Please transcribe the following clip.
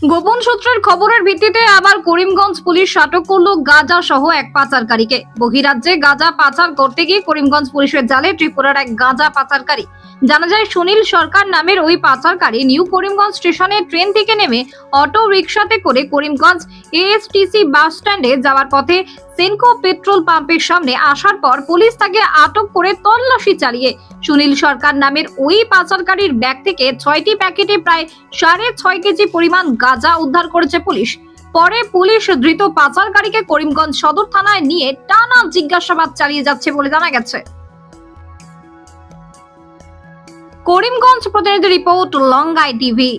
গোপন সূত্রের খবরের ভিত্তিতে আবার করিমগঞ্জ পুলিশ আটক করলো গাঁজা সহ এক পাচারকারীকে। বহিরাজ্যে গাঁজা পাচার করতে গিয়ে করিমগঞ্জ পুলিশের জালে ত্রিপুরার এক গাঁজা পাচারকারী। জানা যায় সুনীল সরকার নামের ওই পাচারকারী নিউ করিমগঞ্জ স্টেশনে ট্রেন থেকে নেমে অটো রিকশাতে করে করিমগঞ্জ এএসটিসি বাস স্ট্যান্ডে যাওয়ার পথে সেনকো পেট্রোল পাম্পের সামনে আসার পর পুলিশ তাকে আটক করে তল্লাশি চালিয়ে সুনীল সরকার নামের ওই পাচারকারীর ব্যাগ থেকে 6টি প্যাকেটে প্রায় 6.5 কেজি পরিমাণ গাঁজা উদ্ধার করেছে পুলিশ। পরে পুলিশ ধৃত পাচারকারীকে করিমগঞ্জ সদর থানায় নিয়ে টানা জিজ্ঞাসাবাদ চালিয়ে যাচ্ছে বলে জানা গেছে। করিমগঞ্জ প্রতিনিধি রিপোর্ট লঙ্গাই টিভি।